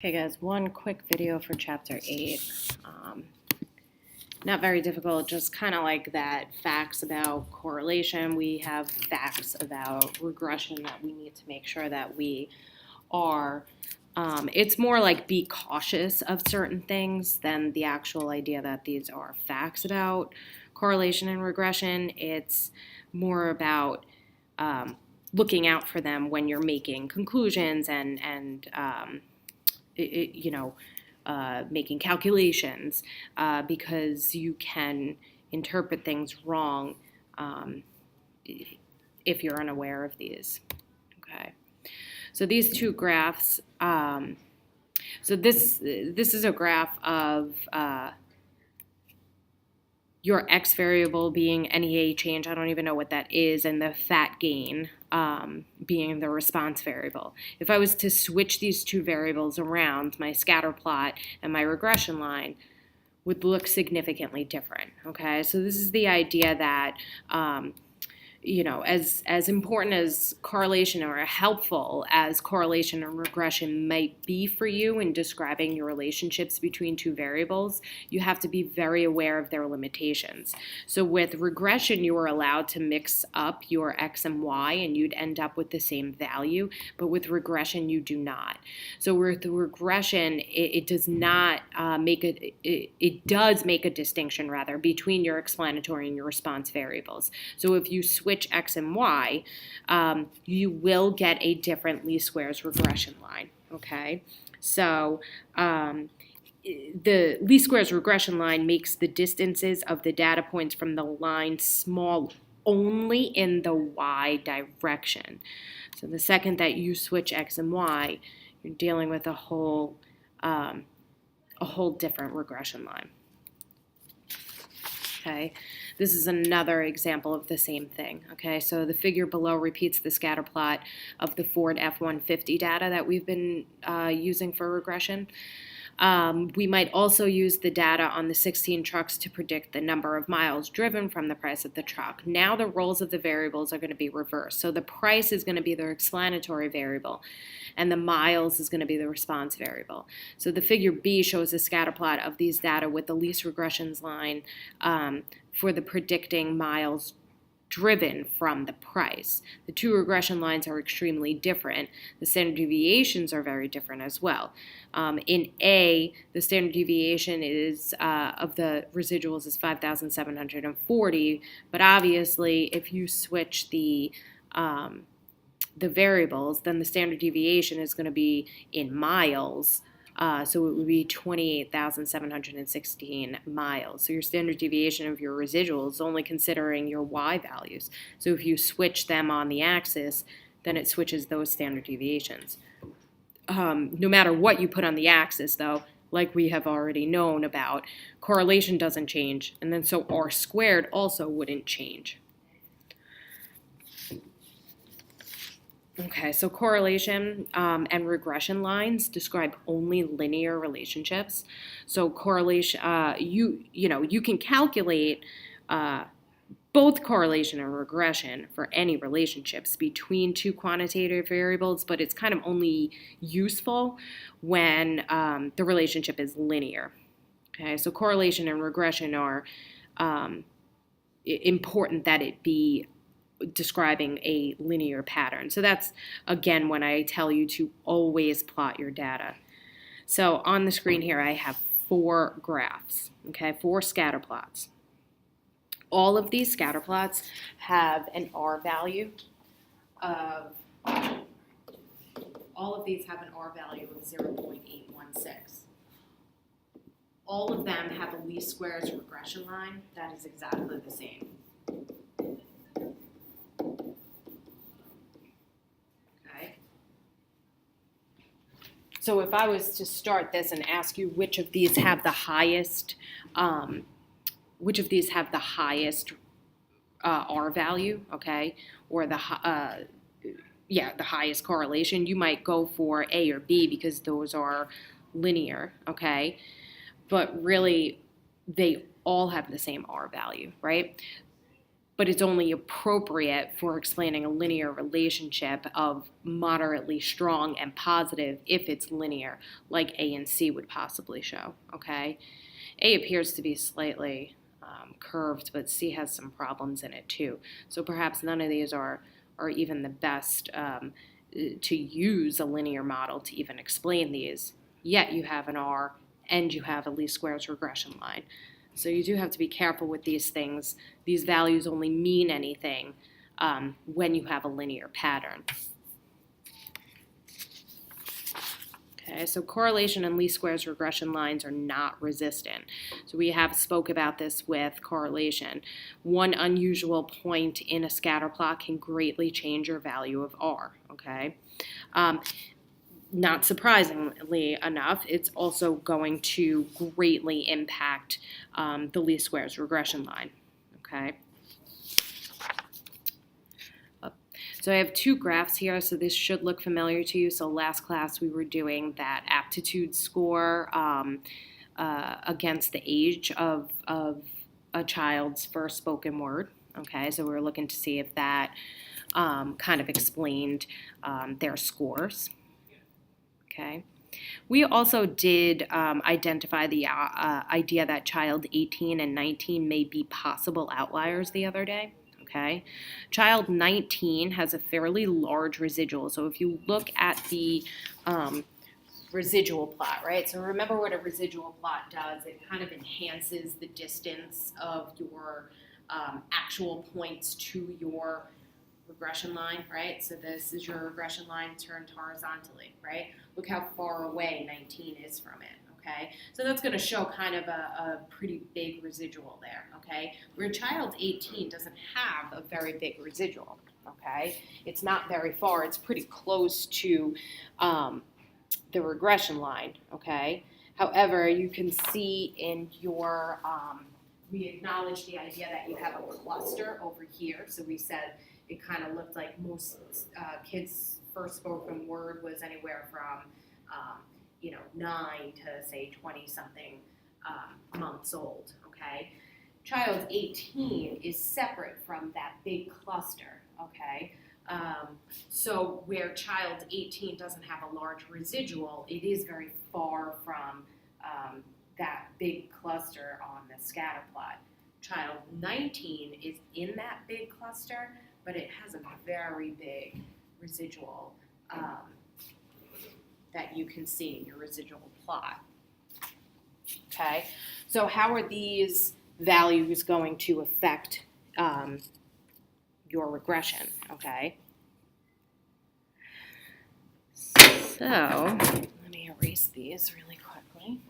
Okay guys, one quick video for chapter 8. Not very difficult, just kind of like that facts about correlation. We have facts about regression that we need to make sure that we are, it's more like be cautious of certain things than the actual idea that these are facts about correlation and regression. It's more about looking out for them when you're making conclusions and making calculations because you can interpret things wrong if you're unaware of these. Okay, so these two graphs. So this is a graph of your x variable being NEA change, I don't even know what that is, and the fat gain being the response variable. If I was to switch these two variables around, my scatter plot and my regression line would look significantly different. Okay, so this is the idea that as important as correlation or helpful as correlation and regression might be for you in describing your relationships between two variables, you have to be very aware of their limitations. So with regression, you are allowed to mix up your x and y and you'd end up with the same value, but with regression, you do not. So with regression, it does not it does make a distinction rather between your explanatory and your response variables. So if you switch x and y, you will get a different least squares regression line, okay? So the least squares regression line makes the distances of the data points from the line small only in the y direction. So the second that you switch x and y, you're dealing with a whole different regression line. Okay, this is another example of the same thing. Okay, so the figure below repeats the scatter plot of the Ford F-150 data that we've been using for regression. We might also use the data on the 16 trucks to predict the number of miles driven from the price of the truck. Now the roles of the variables are going to be reversed. So the price is going to be the explanatory variable, and the miles is going to be the response variable. So the figure B shows a scatter plot of these data with the least regressions line for the predicting miles driven from the price. The two regression lines are extremely different. The standard deviations are very different as well. In A, the standard deviation is of the residuals is 5,740, but obviously if you switch the variables, then the standard deviation is going to be in miles. So it would be 28,716 miles. So your standard deviation of your residuals is only considering your y values. So if you switch them on the axis, then it switches those standard deviations. No matter what you put on the axis, though, like we have already known about, correlation doesn't change, and then so r squared also wouldn't change. Okay, so correlation and regression lines describe only linear relationships. So correlation, you can calculate both correlation and regression for any relationships between two quantitative variables, but it's kind of only useful when the relationship is linear. Okay, so correlation and regression are important that it be describing a linear pattern. So that's, again, when I tell you to always plot your data. So on the screen here, I have 4 graphs, okay, 4 scatter plots. All of these scatter plots have an R value of, all of these have an R value of 0.816. All of them have a least squares regression line that is exactly the same. So if I was to start this and ask you which of these have the highest, R value, okay, or the highest correlation, you might go for A or B because those are linear, okay, but really they all have the same R value, right? but it's only appropriate for explaining a linear relationship of moderately strong and positive if it's linear, like A and C would possibly show, okay? A appears to be slightly curved, but C has some problems in it too. So perhaps none of these are even the best to use a linear model to even explain these, yet you have an R and you have a least squares regression line. So you do have to be careful with these things. These values only mean anything when you have a linear pattern. Okay, so correlation and least squares regression lines are not resistant. So we have spoke about this with correlation. One unusual point in a scatter plot can greatly change your value of R, okay? Not surprisingly enough, it's also going to greatly impact the least squares regression line, okay? So I have two graphs here, so this should look familiar to you. So last class we were doing that aptitude score against the age of a child's first spoken word. Okay, so we were looking to see if that kind of explained their scores. Okay. We also did identify the idea that child 18 and 19 may be possible outliers the other day. Okay. Child 19 has a fairly large residual. So if you look at the residual plot, right? So remember what a residual plot does. It kind of enhances the distance of your actual points to your regression line, right? So this is your regression line turned horizontally, right? Look how far away 19 is from it. Okay, so that's going to show kind of a pretty big residual there, okay? Where child 18 doesn't have a very big residual, okay? It's not very far. It's pretty close to the regression line, okay? However, you can see in your, we acknowledge the idea that you have a cluster over here. So we said it kind of looked like most kids' first spoken word was anywhere from 9 to say 20-something months old, okay? Child 18 is separate from that big cluster, okay? So where child 18 doesn't have a large residual, it is very far from that big cluster on the scatter plot. Child 19 is in that big cluster, but it has a very big residual that you can see in your residual plot. Okay, so how are these values going to affect your regression? Okay, so let me erase these really quickly.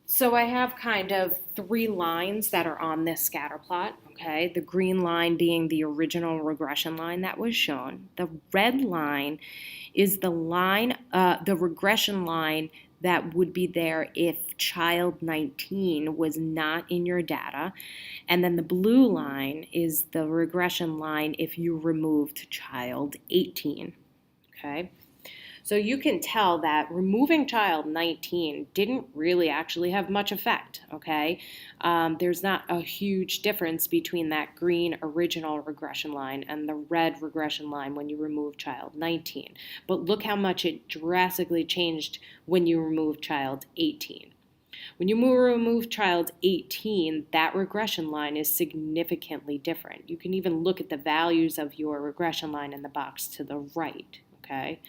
So I have kind of three lines that are on this scatter plot, okay? The green line being the original regression line that was shown. The red line is the line, the regression line that would be there if child 19 was not in your data. And then the blue line is the regression line if you removed child 18, okay? So you can tell that removing child 19 didn't really actually have much effect, okay? There's not a huge difference between that green original regression line and the red regression line when you remove child 19. But look how much it drastically changed when you remove child 18. When you remove child 18, that regression line is significantly different. You can even look at the values of your regression line in the box to the right, okay?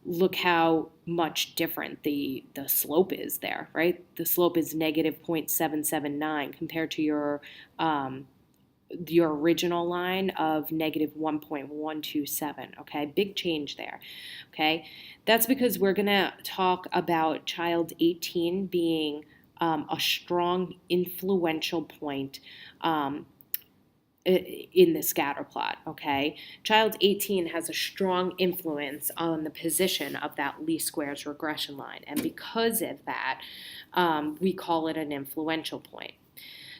Look how much different the slope is there, right? The slope is negative 0.779 compared to your original line of negative 1.127, okay? Big change there, okay? That's because we're going to talk about child 18 being a strong influential point in the scatter plot, okay? Child 18 has a strong influence on the position of that least squares regression line, and because of that, we call it an influential point.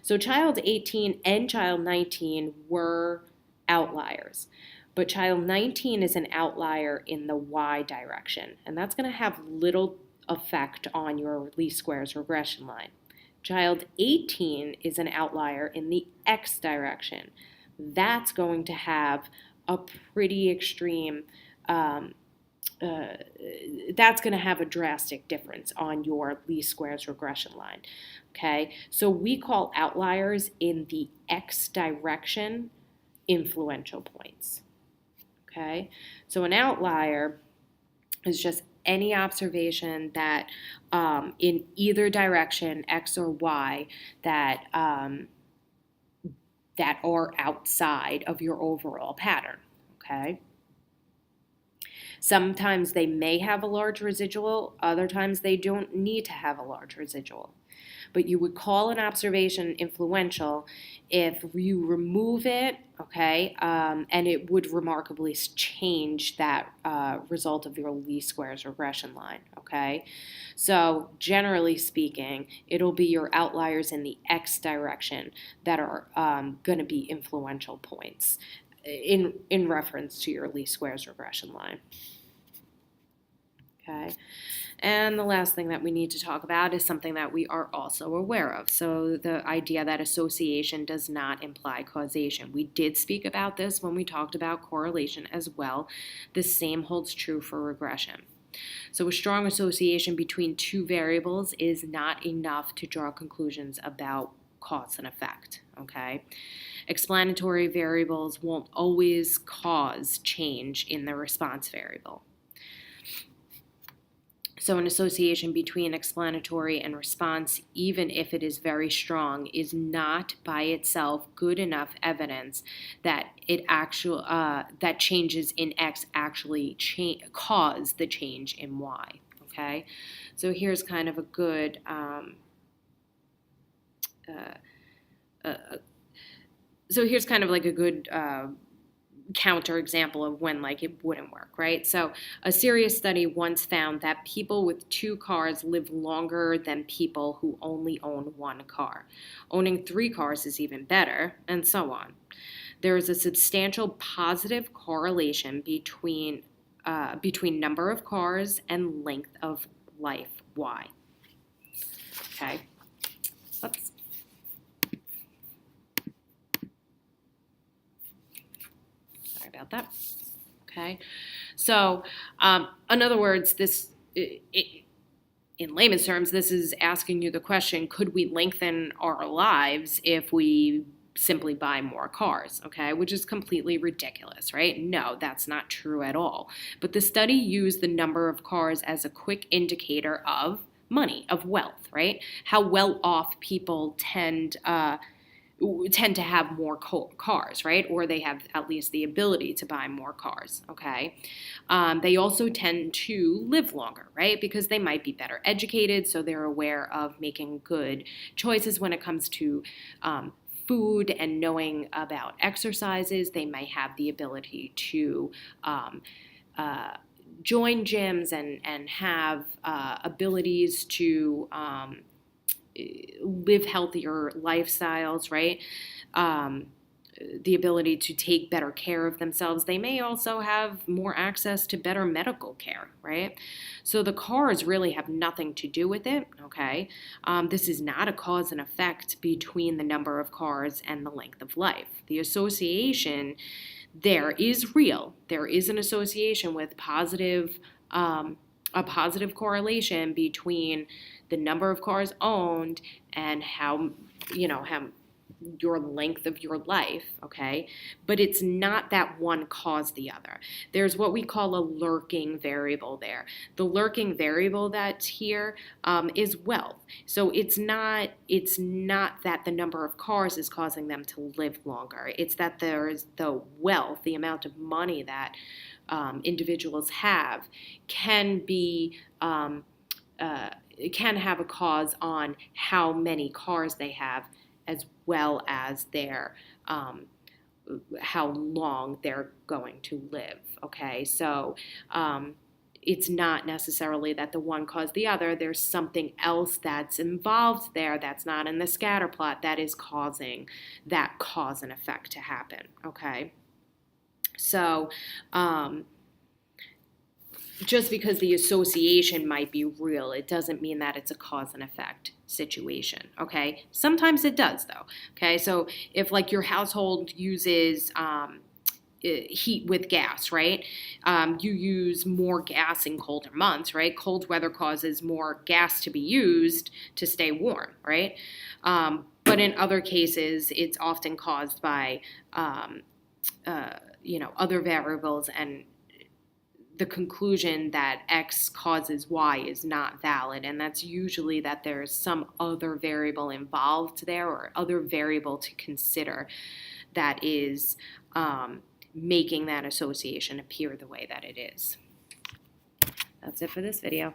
So child 18 and child 19 were outliers. But child 19 is an outlier in the y direction, and that's going to have little effect on your least squares regression line. Child 18 is an outlier in the x direction. That's going to have a pretty extreme, that's going to have a drastic difference on your least squares regression line. Okay, so we call outliers in the x direction influential points. Okay, so an outlier is just any observation that in either direction, x or y, that that are outside of your overall pattern. Okay. Sometimes they may have a large residual, other times they don't need to have a large residual. But you would call an observation influential if you remove it, okay, and it would remarkably change that result of your least squares regression line, okay? So generally speaking, it'll be your outliers in the x direction that are going to be influential points in reference to your least squares regression line. Okay, and the last thing that we need to talk about is something that we are also aware of. So the idea that association does not imply causation. We did speak about this when we talked about correlation as well. The same holds true for regression. So a strong association between two variables is not enough to draw conclusions about cause and effect, okay? Explanatory variables won't always cause change in the response variable. So an association between explanatory and response, even if it is very strong, is not by itself good enough evidence that that changes in X actually cause the change in Y. Okay, so here's kind of a good counter example of when it wouldn't work, right? So a serious study once found that people with 2 cars live longer than people who only own 1 car. Owning 3 cars is even better, and so on. There is a substantial positive correlation between number of cars and length of life, Y. Okay. Oops. About that. Okay, so in other words, in layman's terms, this is asking you the question: could we lengthen our lives if we simply buy more cars? Okay, which is completely ridiculous, right? No, that's not true at all. But the study used the number of cars as a quick indicator of money, of wealth, right? How well off people tend to have more cars, right? Or they have at least the ability to buy more cars, okay? They also tend to live longer, right? Because they might be better educated, so they're aware of making good choices when it comes to food and knowing about exercises. They might have the ability to join gyms and have abilities to live healthier lifestyles, right? The ability to take better care of themselves. They may also have more access to better medical care, right? So the cars really have nothing to do with it, okay? This is not a cause and effect between the number of cars and the length of life. The association there is real. There is an association with a positive correlation between the number of cars owned and how your length of your life, okay? But it's not that one caused the other. There's what we call a lurking variable there. The lurking variable that's here is wealth. So it's not that the number of cars is causing them to live longer. It's that there's the wealth, the amount of money that individuals have can have a cause on how many cars they have, as well as their how long they're going to live. Okay, so it's not necessarily that the one caused the other. There's something else that's involved there that's not in the scatter plot that is causing that cause and effect to happen. Okay. So just because the association might be real, it doesn't mean that it's a cause and effect situation, okay? Sometimes it does, though, okay? So if, like, your household uses heat with gas, right? You use more gas in colder months, right? Cold weather causes more gas to be used to stay warm, right? But in other cases, it's often caused by, other variables, and the conclusion that X causes Y is not valid, and that's usually that there's some other variable involved there or other variable to consider that is making that association appear the way that it is. That's it for this video.